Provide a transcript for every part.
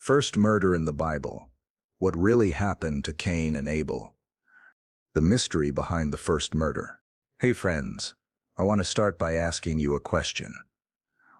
First murder in the Bible. What really happened to Cain and Abel? The mystery behind the first murder. Hey friends, I want to start by asking you a question.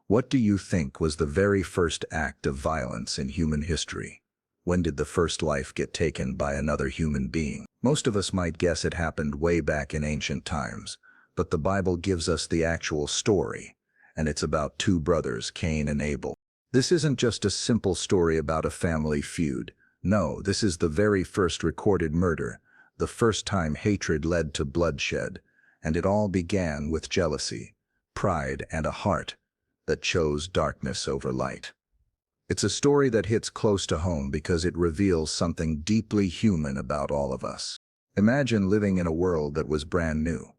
What do you think was the very first act of violence in human history? When did the first life get taken by another human being? Most of us might guess it happened way back in ancient times, but the Bible gives us the actual story, and it's about two brothers, Cain and Abel. This isn't just a simple story about a family feud. No, this is the very first recorded murder, the first time hatred led to bloodshed, and it all began with jealousy, pride, and a heart that chose darkness over light. It's a story that hits close to home because it reveals something deeply human about all of us. Imagine living in a world that was brand new.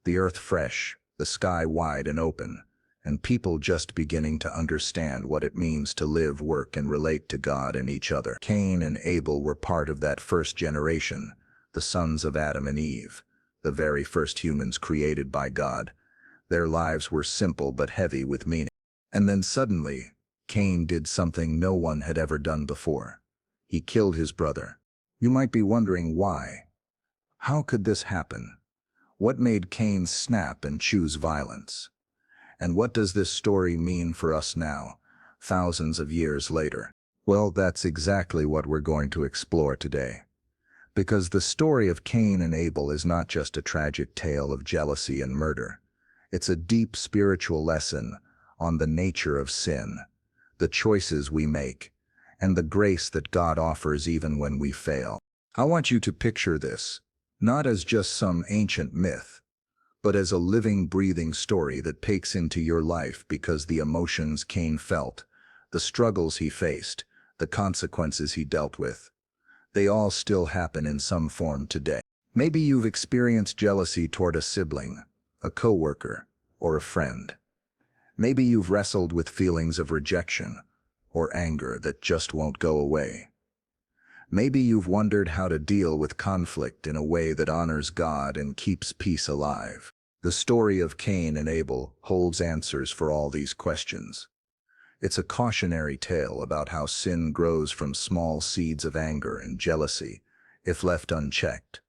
The earth fresh, the sky wide and open, and people just beginning to understand what it means to live, work, and relate to God and each other. Cain and Abel were part of that first generation, the sons of Adam and Eve, the very first humans created by God. Their lives were simple but heavy with meaning. And then suddenly, Cain did something no one had ever done before. He killed his brother. You might be wondering why. How could this happen? What made Cain snap and choose violence? And what does this story mean for us now, thousands of years later? Well, that's exactly what we're going to explore today. Because the story of Cain and Abel is not just a tragic tale of jealousy and murder. It's a deep spiritual lesson on the nature of sin, the choices we make, and the grace that God offers even when we fail. I want you to picture this, not as just some ancient myth, but as a living, breathing story that takes into your life because the emotions Cain felt, the struggles he faced, the consequences he dealt with, they all still happen in some form today. Maybe you've experienced jealousy toward a sibling, a coworker, or a friend. Maybe you've wrestled with feelings of rejection or anger that just won't go away. Maybe you've wondered how to deal with conflict in a way that honors God and keeps peace alive. The story of Cain and Abel holds answers for all these questions. It's a cautionary tale about how sin grows from small seeds of anger and jealousy, if left unchecked.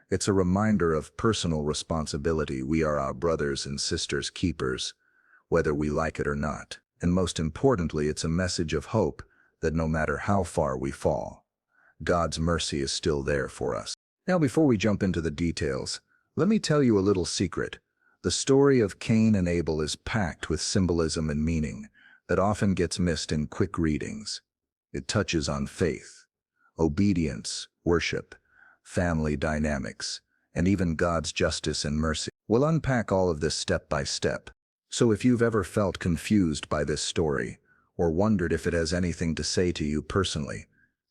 It's a reminder of personal responsibility. We are our brothers and sisters' keepers, whether we like it or not. And most importantly, it's a message of hope that no matter how far we fall, God's mercy is still there for us. Now, before we jump into the details, let me tell you a little secret. The story of Cain and Abel is packed with symbolism and meaning that often gets missed in quick readings. It touches on faith, obedience, worship, family dynamics, and even God's justice and mercy. We'll unpack all of this step by step. So if you've ever felt confused by this story, or wondered if it has anything to say to you personally,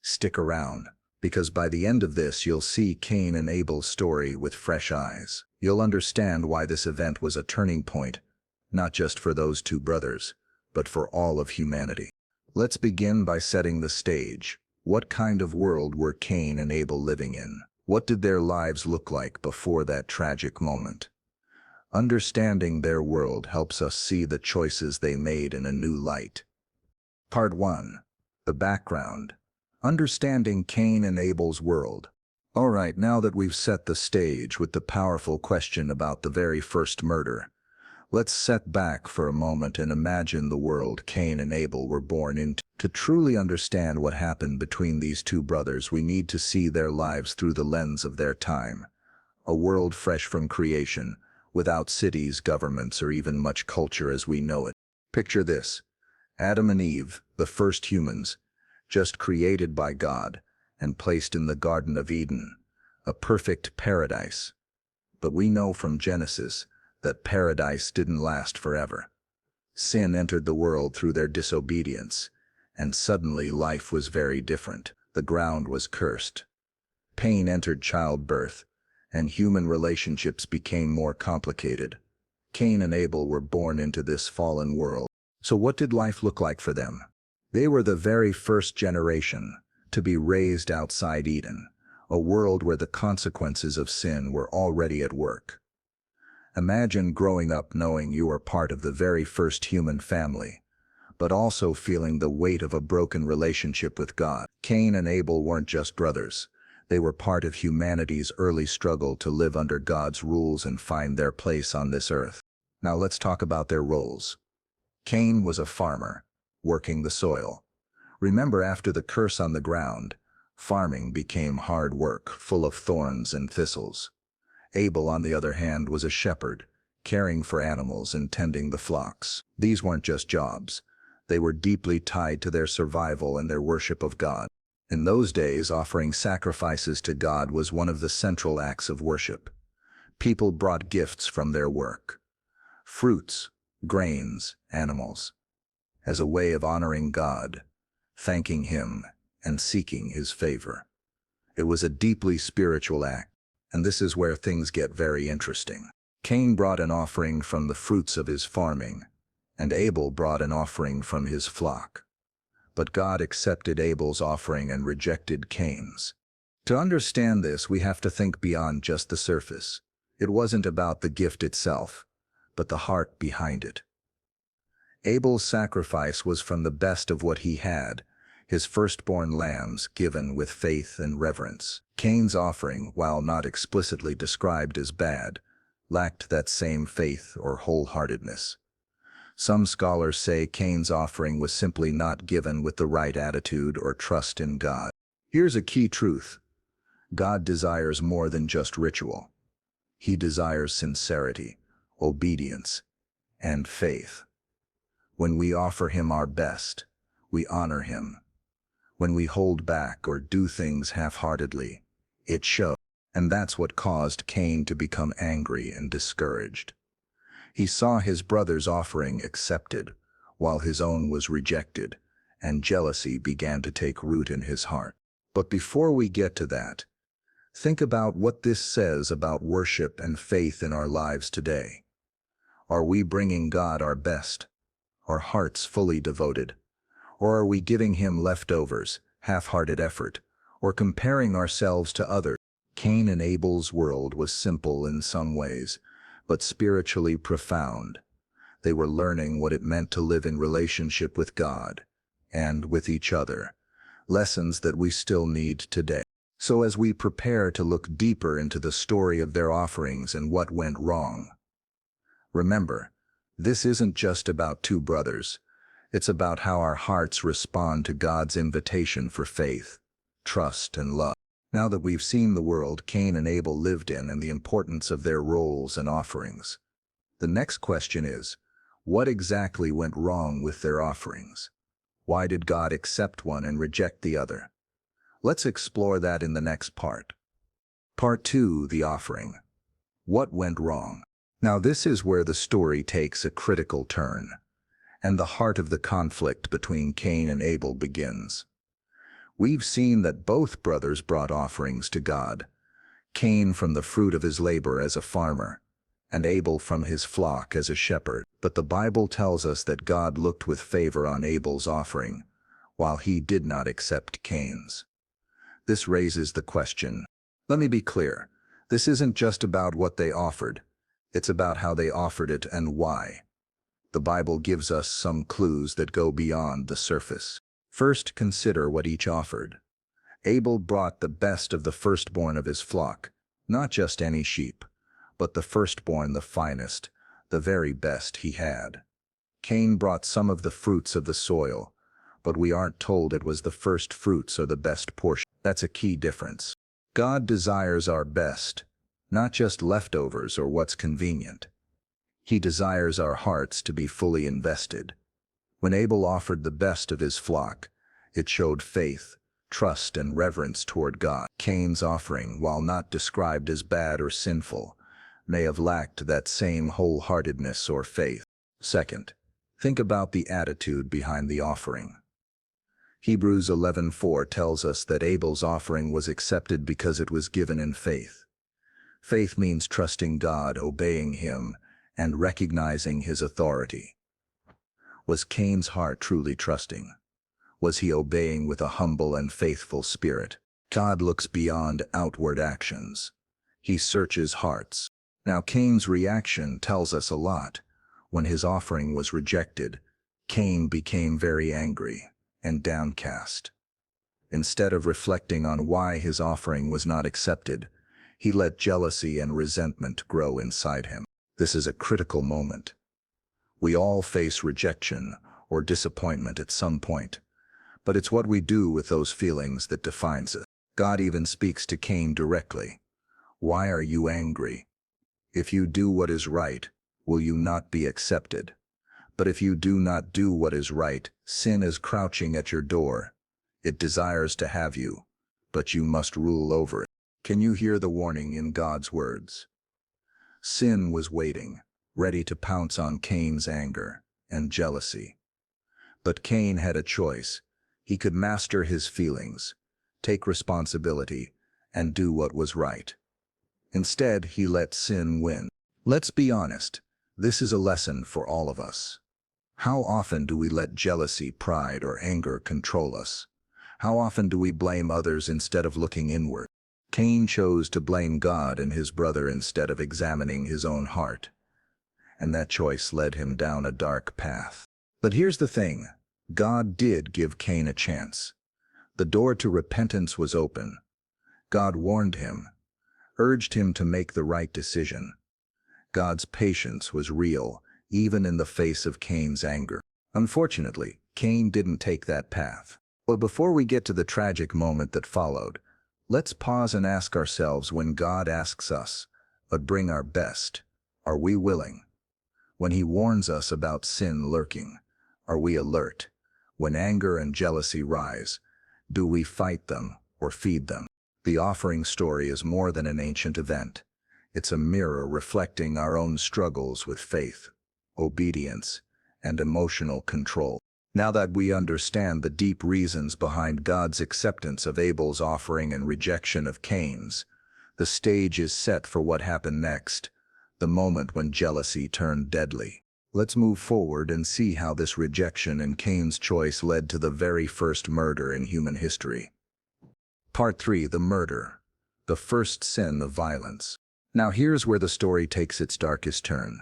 stick around, because by the end of this you'll see Cain and Abel's story with fresh eyes. You'll understand why this event was a turning point, not just for those two brothers, but for all of humanity. Let's begin by setting the stage. What kind of world were Cain and Abel living in? What did their lives look like before that tragic moment? Understanding their world helps us see the choices they made in a new light. Part 1. The background. Understanding Cain and Abel's world. All right, now that we've set the stage with the powerful question about the very first murder, let's set back for a moment and imagine the world Cain and Abel were born into. To truly understand what happened between these two brothers, we need to see their lives through the lens of their time. A world fresh from creation, without cities, governments, or even much culture as we know it. Picture this: Adam and Eve, the first humans, just created by God and placed in the Garden of Eden, a perfect paradise. But we know from Genesis that paradise didn't last forever. Sin entered the world through their disobedience, and suddenly life was very different. The ground was cursed. Pain entered childbirth, and human relationships became more complicated. Cain and Abel were born into this fallen world. So what did life look like for them? They were the very first generation to be raised outside Eden, a world where the consequences of sin were already at work. Imagine growing up knowing you are part of the very first human family, but also feeling the weight of a broken relationship with God. Cain and Abel weren't just brothers. They were part of humanity's early struggle to live under God's rules and find their place on this earth. Now let's talk about their roles. Cain was a farmer, working the soil. Remember, after the curse on the ground, farming became hard work, full of thorns and thistles. Abel, on the other hand, was a shepherd, caring for animals and tending the flocks. These weren't just jobs. They were deeply tied to their survival and their worship of God. In those days, offering sacrifices to God was one of the central acts of worship. People brought gifts from their work, fruits, grains, animals, as a way of honoring God, thanking Him, and seeking His favor. It was a deeply spiritual act, and this is where things get very interesting. Cain brought an offering from the fruits of his farming, and Abel brought an offering from his flock. But God accepted Abel's offering and rejected Cain's. To understand this, we have to think beyond just the surface. It wasn't about the gift itself, but the heart behind it. Abel's sacrifice was from the best of what he had, his firstborn lambs given with faith and reverence. Cain's offering, while not explicitly described as bad, lacked that same faith or wholeheartedness. Some scholars say Cain's offering was simply not given with the right attitude or trust in God. Here's a key truth. God desires more than just ritual. He desires sincerity, obedience, and faith. When we offer Him our best, we honor Him. When we hold back or do things half-heartedly, it shows. And that's what caused Cain to become angry and discouraged. He saw his brother's offering accepted, while his own was rejected, and jealousy began to take root in his heart. But before we get to that, think about what this says about worship and faith in our lives today. Are we bringing God our best, our hearts fully devoted? Or are we giving Him leftovers, half-hearted effort, or comparing ourselves to others? Cain and Abel's world was simple in some ways, but spiritually profound. They were learning what it meant to live in relationship with God and with each other, lessons that we still need today. So as we prepare to look deeper into the story of their offerings and what went wrong, remember, this isn't just about two brothers. It's about how our hearts respond to God's invitation for faith, trust, and love. Now that we've seen the world Cain and Abel lived in and the importance of their roles and offerings, the next question is, what exactly went wrong with their offerings? Why did God accept one and reject the other? Let's explore that in the next part. Part 2, the offering. What went wrong? Now this is where the story takes a critical turn, and the heart of the conflict between Cain and Abel begins. We've seen that both brothers brought offerings to God, Cain from the fruit of his labor as a farmer, and Abel from his flock as a shepherd. But the Bible tells us that God looked with favor on Abel's offering, while He did not accept Cain's. This raises the question. Let me be clear, this isn't just about what they offered, it's about how they offered it and why. The Bible gives us some clues that go beyond the surface. First, consider what each offered. Abel brought the best of the firstborn of his flock, not just any sheep, but the firstborn, the finest, the very best he had. Cain brought some of the fruits of the soil, but we aren't told it was the first fruits or the best portion. That's a key difference. God desires our best, not just leftovers or what's convenient. He desires our hearts to be fully invested. When Abel offered the best of his flock, it showed faith, trust, and reverence toward God. Cain's offering, while not described as bad or sinful, may have lacked that same wholeheartedness or faith. Second, think about the attitude behind the offering. Hebrews 11:4 tells us that Abel's offering was accepted because it was given in faith. Faith means trusting God, obeying Him, and recognizing His authority. Was Cain's heart truly trusting? Was he obeying with a humble and faithful spirit? God looks beyond outward actions. He searches hearts. Now Cain's reaction tells us a lot. When his offering was rejected, Cain became very angry and downcast. Instead of reflecting on why his offering was not accepted, he let jealousy and resentment grow inside him. This is a critical moment. We all face rejection or disappointment at some point, but it's what we do with those feelings that defines us. God even speaks to Cain directly. Why are you angry? If you do what is right, will you not be accepted? But if you do not do what is right, sin is crouching at your door. It desires to have you, but you must rule over it. Can you hear the warning in God's words? Sin was waiting, ready to pounce on Cain's anger and jealousy. But Cain had a choice. He could master his feelings, take responsibility, and do what was right. Instead, he let sin win. Let's be honest, this is a lesson for all of us. How often do we let jealousy, pride, or anger control us? How often do we blame others instead of looking inward? Cain chose to blame God and his brother instead of examining his own heart. And that choice led him down a dark path. But here's the thing, God did give Cain a chance. The door to repentance was open. God warned him, urged him to make the right decision. God's patience was real, even in the face of Cain's anger. Unfortunately, Cain didn't take that path. But before we get to the tragic moment that followed, let's pause and ask ourselves, when God asks us, but bring our best, are we willing? When he warns us about sin lurking, are we alert? When anger and jealousy rise, do we fight them or feed them? The offering story is more than an ancient event. It's a mirror reflecting our own struggles with faith, obedience, and emotional control. Now that we understand the deep reasons behind God's acceptance of Abel's offering and rejection of Cain's, the stage is set for what happened next, the moment when jealousy turned deadly. Let's move forward and see how this rejection and Cain's choice led to the very first murder in human history. Part 3. The murder. The first sin of violence. Now here's where the story takes its darkest turn.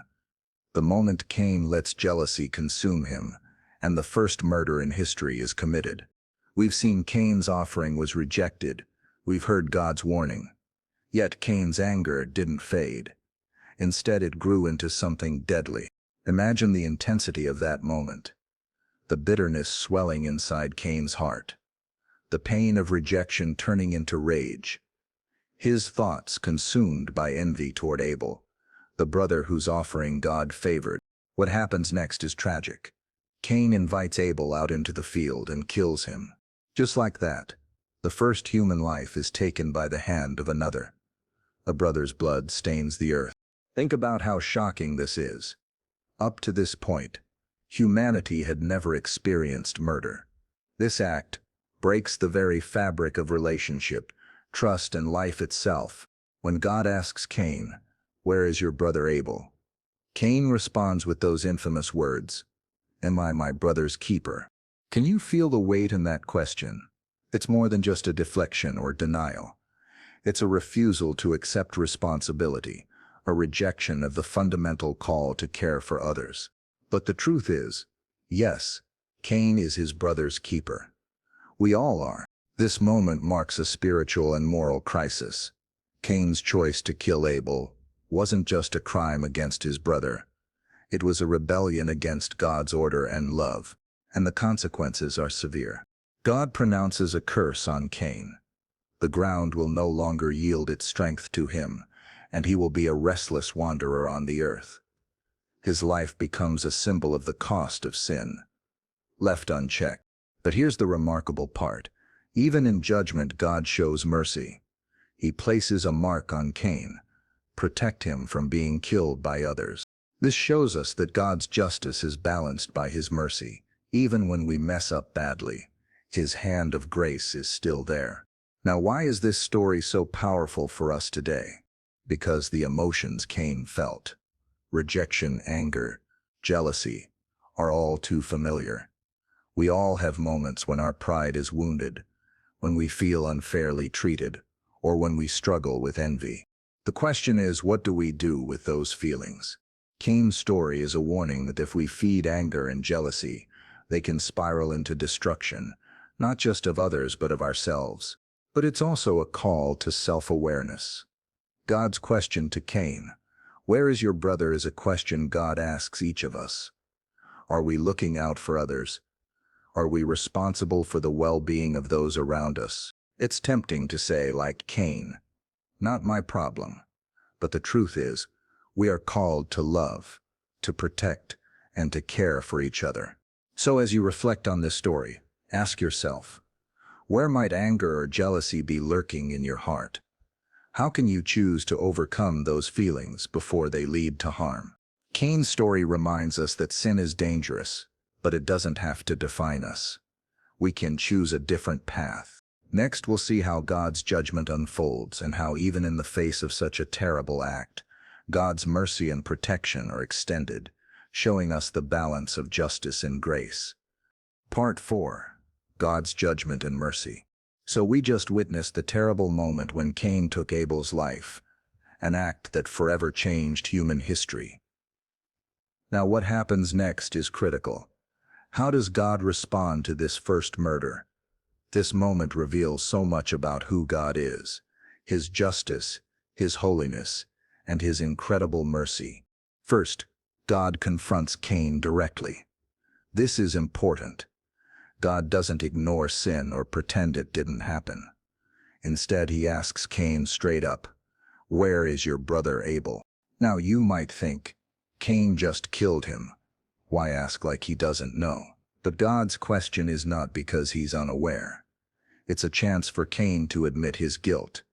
The moment Cain lets jealousy consume him, and the first murder in history is committed. We've seen Cain's offering was rejected. We've heard God's warning. Yet Cain's anger didn't fade. Instead, it grew into something deadly. Imagine the intensity of that moment. The bitterness swelling inside Cain's heart. The pain of rejection turning into rage. His thoughts consumed by envy toward Abel, the brother whose offering God favored. What happens next is tragic. Cain invites Abel out into the field and kills him. Just like that, the first human life is taken by the hand of another. A brother's blood stains the earth. Think about how shocking this is. Up to this point, humanity had never experienced murder. This act breaks the very fabric of relationship, trust, and life itself. When God asks Cain, "Where is your brother Abel?" Cain responds with those infamous words, "Am I my brother's keeper?" Can you feel the weight in that question? It's more than just a deflection or denial. It's a refusal to accept responsibility, a rejection of the fundamental call to care for others. But the truth is, yes, Cain is his brother's keeper. We all are. This moment marks a spiritual and moral crisis. Cain's choice to kill Abel wasn't just a crime against his brother. It was a rebellion against God's order and love, and the consequences are severe. God pronounces a curse on Cain. The ground will no longer yield its strength to him, and he will be a restless wanderer on the earth. His life becomes a symbol of the cost of sin, left unchecked. But here's the remarkable part. Even in judgment, God shows mercy. He places a mark on Cain, protect him from being killed by others. This shows us that God's justice is balanced by his mercy. Even when we mess up badly, his hand of grace is still there. Now, why is this story so powerful for us today? Because the emotions Cain felt, rejection, anger, jealousy, are all too familiar. We all have moments when our pride is wounded, when we feel unfairly treated, or when we struggle with envy. The question is, what do we with those feelings? Cain's story is a warning that if we feed anger and jealousy, They can spiral into destruction, not just of others but of ourselves. But it's also a call to self-awareness. God's question to Cain, "Where is your brother?" is a question God asks each of us. Are we looking out for others? Are we responsible for the well-being of those around us? It's tempting to say, like Cain, "Not my problem." But the truth is, we are called to love, to protect, and to care for each other. So as you reflect on this story, ask yourself, where might anger or jealousy be lurking in your heart? How can you choose to overcome those feelings before they lead to harm? Cain's story reminds us that sin is dangerous, but it doesn't have to define us. We can choose a different path. Next, we'll see how God's judgment unfolds and how even in the face of such a terrible act, God's mercy and protection are extended, showing us the balance of justice and grace. Part 4. God's Judgment and Mercy. So we just witnessed the terrible moment when Cain took Abel's life, an act that forever changed human history. Now what happens next is critical. How does God respond to this first murder? This moment reveals so much about who God is, His justice, His holiness, and His incredible mercy. First, God confronts Cain directly. This is important. God doesn't ignore sin or pretend it didn't happen. Instead, He asks Cain straight up, "Where is your brother Abel?" Now you might think, Cain just killed him. Why ask like he doesn't know? But God's question is not because He's unaware. It's a chance for Cain to admit his guilt,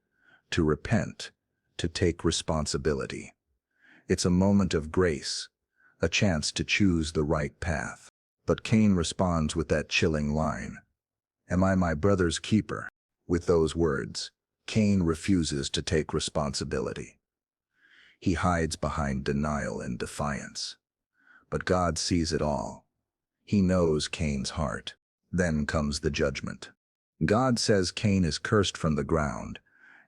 to repent, to take responsibility. It's a moment of grace, a chance to choose the right path. But Cain responds with that chilling line, "Am I my brother's keeper?" With those words, Cain refuses to take responsibility. He hides behind denial and defiance. But God sees it all. He knows Cain's heart. Then comes the judgment. God says Cain is cursed from the ground,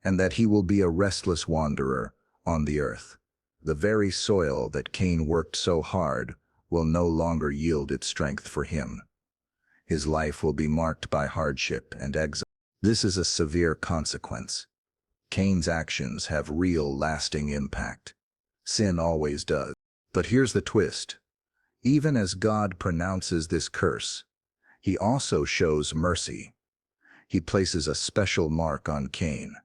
and that he will be a restless wanderer on the earth. The very soil that Cain worked so hard will no longer yield its strength for him. His life will be marked by hardship and exile. This is a severe consequence. Cain's actions have real, lasting impact. Sin always does. But here's the twist. Even as God pronounces this curse, He also shows mercy. He places a special mark on Cain,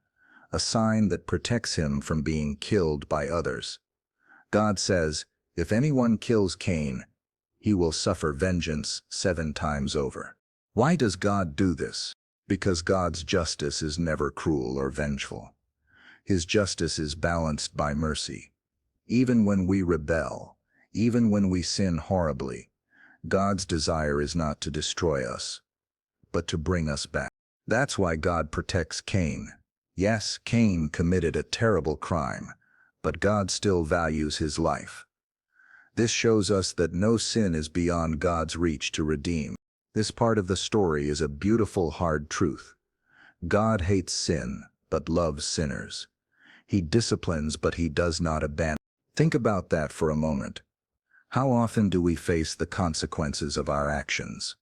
a sign that protects him from being killed by others. God says, if anyone kills Cain, he will suffer vengeance 7 times over. Why does God do this? Because God's justice is never cruel or vengeful. His justice is balanced by mercy. Even when we rebel, even when we sin horribly, God's desire is not to destroy us, but to bring us back. That's why God protects Cain. Yes, Cain committed a terrible crime, but God still values his life. This shows us that no sin is beyond God's reach to redeem. This part of the story is a beautiful, hard truth. God hates sin, but loves sinners. He disciplines, but He does not abandon. Think about that for a moment. How often do we face the consequences of our actions?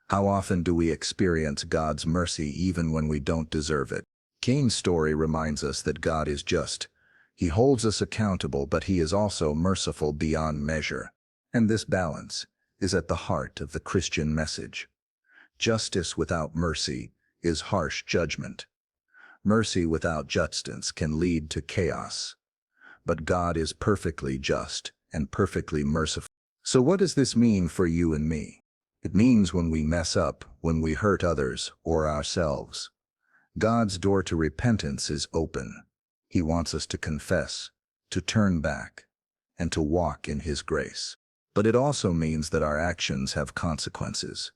How often do we experience God's mercy even when we don't deserve it? Cain's story reminds us that God is just. He holds us accountable, but He is also merciful beyond measure. And this balance is at the heart of the Christian message. Justice without mercy is harsh judgment. Mercy without justice can lead to chaos. But God is perfectly just and perfectly merciful. So what does this mean for you and me? It means when we mess up, when we hurt others or ourselves, God's door to repentance is open. He wants us to confess, to turn back, and to walk in His grace. But it also means that our actions have consequences.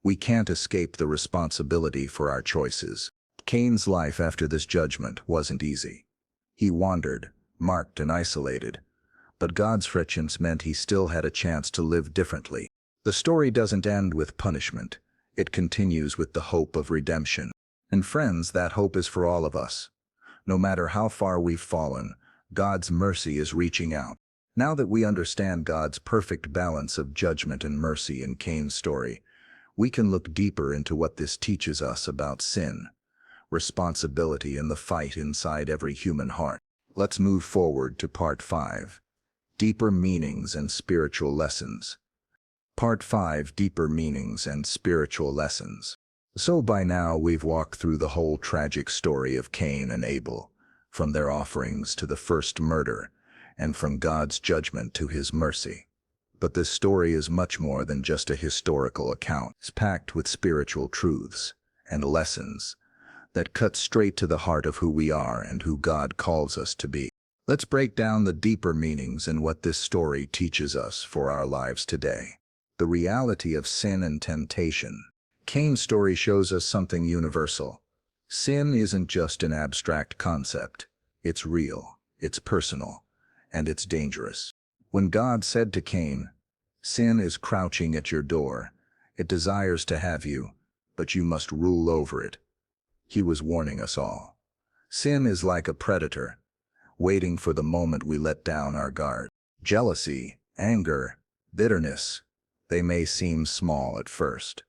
We can't escape the responsibility for our choices. Cain's life after this judgment wasn't easy. He wandered, marked and isolated, but God's vengeance meant he still had a chance to live differently. The story doesn't end with punishment. It continues with the hope of redemption. And friends, that hope is for all of us. No matter how far we've fallen, God's mercy is reaching out. Now that we understand God's perfect balance of judgment and mercy in Cain's story, we can look deeper into what this teaches us about sin, responsibility, and the fight inside every human heart. Let's move forward to Part 5, Deeper Meanings and Spiritual Lessons. Part 5, Deeper Meanings and Spiritual Lessons. So by now we've walked through the whole tragic story of Cain and Abel, from their offerings to the first murder, and from God's judgment to his mercy. But this story is much more than just a historical account. It's packed with spiritual truths and lessons that cut straight to the heart of who we are and who God calls us to be. Let's break down the deeper meanings and what this story teaches us for our lives today. The reality of sin and temptation. Cain's story shows us something universal. Sin isn't just an abstract concept. It's real, it's personal, and it's dangerous. When God said to Cain, "Sin is crouching at your door. It desires to have you, but you must rule over it," he was warning us all. Sin is like a predator, waiting for the moment we let down our guard. Jealousy, anger, bitterness, they may seem small at first,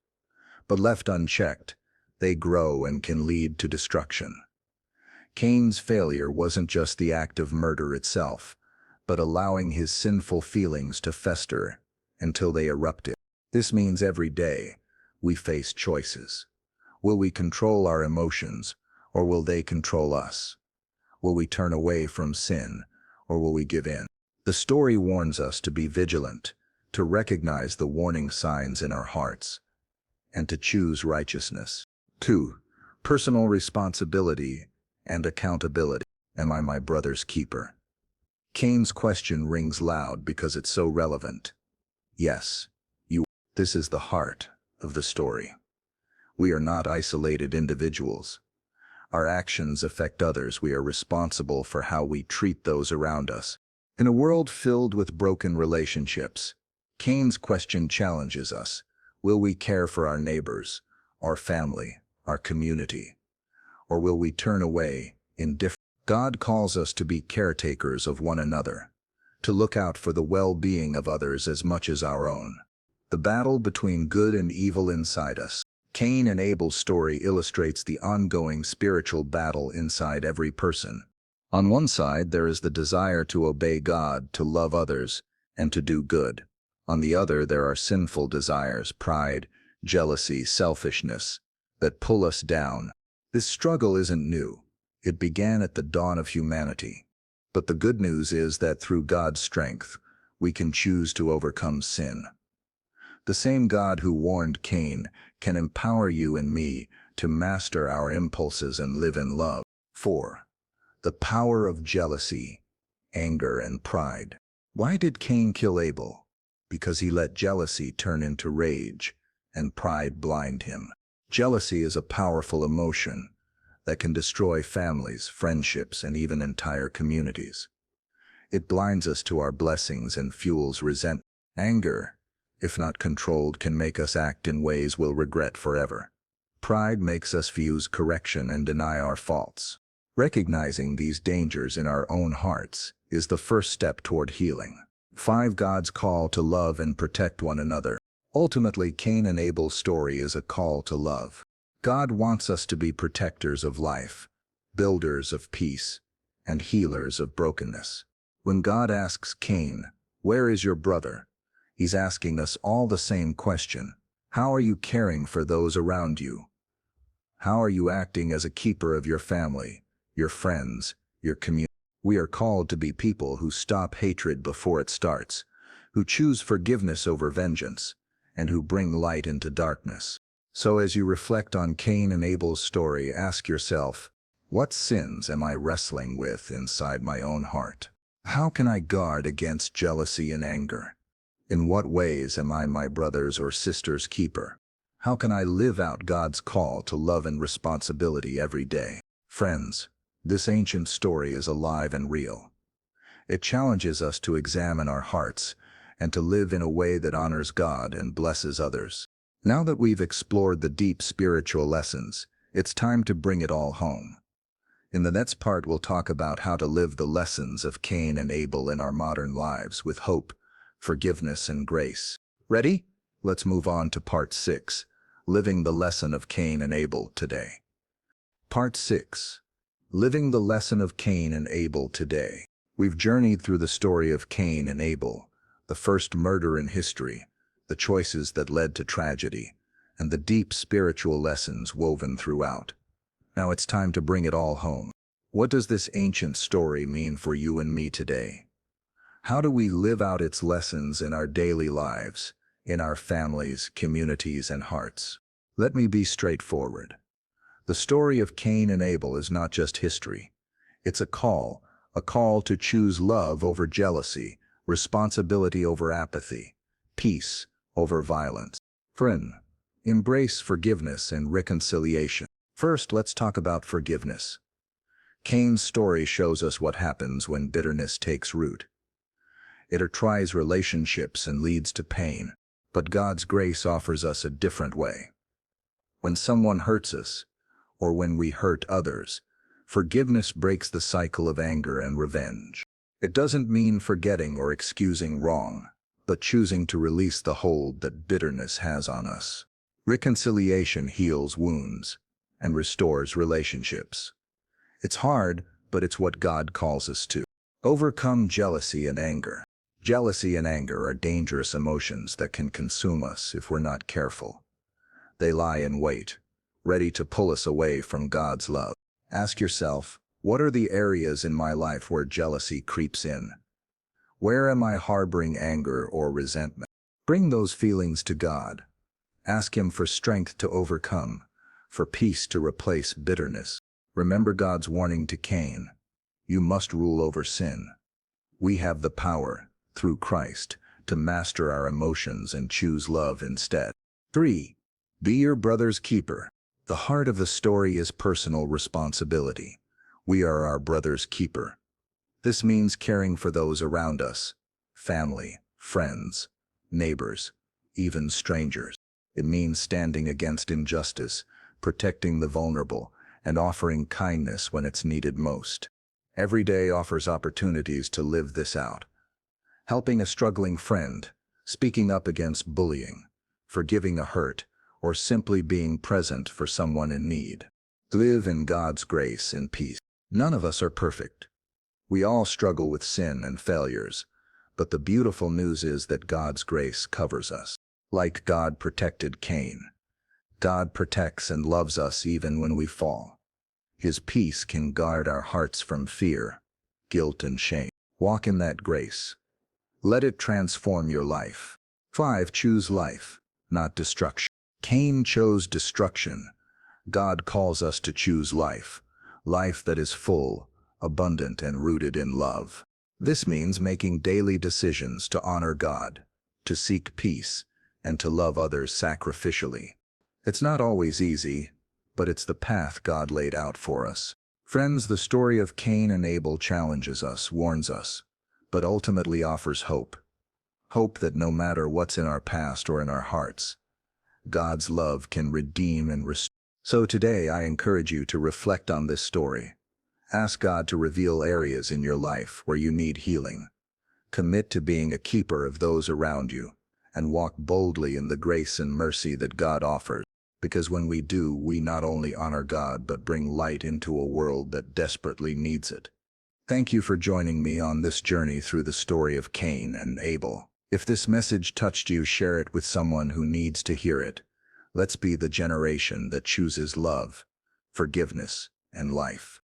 but left unchecked, they grow and can lead to destruction. Cain's failure wasn't just the act of murder itself, but allowing his sinful feelings to fester until they erupted. This means every day we face choices. Will we control our emotions, or will they control us? Will we turn away from sin, or will we give in? The story warns us to be vigilant, to recognize the warning signs in our hearts, and to choose righteousness. 2. Personal responsibility and accountability. Am I my brother's keeper? Cain's question rings loud because it's so relevant. Yes, you. This is the heart of the story. We are not isolated individuals. Our actions affect others. We are responsible for how we treat those around us. In a world filled with broken relationships, Cain's question challenges us. Will we care for our neighbors, our family, our community? Or will we turn away, indifferent? God calls us to be caretakers of one another, to look out for the well-being of others as much as our own. The battle between good and evil inside us. Cain and Abel's story illustrates the ongoing spiritual battle inside every person. On one side, there is the desire to obey God, to love others, and to do good. On the other, there are sinful desires, pride, jealousy, selfishness, that pull us down. This struggle isn't new. It began at the dawn of humanity. But the good news is that through God's strength, we can choose to overcome sin. The same God who warned Cain can empower you and me to master our impulses and live in love. 4. The power of jealousy, anger, and pride. Why did Cain kill Abel? Because he let jealousy turn into rage, and pride blind him. Jealousy is a powerful emotion that can destroy families, friendships, and even entire communities. It blinds us to our blessings and fuels resentment. Anger, if not controlled, can make us act in ways we'll regret forever. Pride makes us refuse correction and deny our faults. Recognizing these dangers in our own hearts is the first step toward healing. 5. God's call to love and protect one another. Ultimately, Cain and Abel's story is a call to love. God wants us to be protectors of life, builders of peace, and healers of brokenness. When God asks Cain, "Where is your brother?" He's asking us all the same question. How are you caring for those around you? How are you acting as a keeper of your family, your friends, your community? We are called to be people who stop hatred before it starts, who choose forgiveness over vengeance, and who bring light into darkness. So as you reflect on Cain and Abel's story, ask yourself, what sins am I wrestling with inside my own heart? How can I guard against jealousy and anger? In what ways am I my brother's or sister's keeper? How can I live out God's call to love and responsibility every day? Friends, this ancient story is alive and real. It challenges us to examine our hearts and to live in a way that honors God and blesses others. Now that we've explored the deep spiritual lessons, it's time to bring it all home. In the next part, we'll talk about how to live the lessons of Cain and Abel in our modern lives with hope, forgiveness, and grace. Ready? Let's move on to part 6, living the lesson of Cain and Abel today. Part 6, living the lesson of Cain and Abel today. We've journeyed through the story of Cain and Abel, the first murder in history, the choices that led to tragedy, and the deep spiritual lessons woven throughout. Now it's time to bring it all home. What does this ancient story mean for you and me today? How do we live out its lessons in our daily lives, in our families, communities, and hearts? Let me be straightforward. The story of Cain and Abel is not just history. It's a call to choose love over jealousy, responsibility over apathy, peace over violence. Friend, embrace forgiveness and reconciliation. First, let's talk about forgiveness. Cain's story shows us what happens when bitterness takes root. It atrophies relationships and leads to pain, but God's grace offers us a different way. When someone hurts us, or when we hurt others, forgiveness breaks the cycle of anger and revenge. It doesn't mean forgetting or excusing wrong, but choosing to release the hold that bitterness has on us. Reconciliation heals wounds and restores relationships. It's hard, but it's what God calls us to. Overcome jealousy and anger. Jealousy and anger are dangerous emotions that can consume us if we're not careful. They lie in wait, ready to pull us away from God's love. Ask yourself, what are the areas in my life where jealousy creeps in? Where am I harboring anger or resentment? Bring those feelings to God. Ask Him for strength to overcome, for peace to replace bitterness. Remember God's warning to Cain: you must rule over sin. We have the power, through Christ, to master our emotions and choose love instead. 3. Be your brother's keeper. The heart of the story is personal responsibility. We are our brother's keeper. This means caring for those around us, family, friends, neighbors, even strangers. It means standing against injustice, protecting the vulnerable, and offering kindness when it's needed most. Every day offers opportunities to live this out. Helping a struggling friend, speaking up against bullying, forgiving a hurt, or simply being present for someone in need. Live in God's grace and peace. None of us are perfect. We all struggle with sin and failures, but the beautiful news is that God's grace covers us. Like God protected Cain, God protects and loves us even when we fall. His peace can guard our hearts from fear, guilt, and shame. Walk in that grace. Let it transform your life. 5. Choose life, not destruction. Cain chose destruction. God calls us to choose life, life that is full, abundant, and rooted in love. This means making daily decisions to honor God, to seek peace, and to love others sacrificially. It's not always easy, but it's the path God laid out for us. Friends, the story of Cain and Abel challenges us, warns us, but ultimately offers hope. Hope that no matter what's in our past or in our hearts, God's love can redeem and restore. So today I encourage you to reflect on this story. Ask God to reveal areas in your life where you need healing. Commit to being a keeper of those around you, and walk boldly in the grace and mercy that God offers. Because when we do, we not only honor God but bring light into a world that desperately needs it. Thank you for joining me on this journey through the story of Cain and Abel. If this message touched you, share it with someone who needs to hear it. Let's be the generation that chooses love, forgiveness, and life.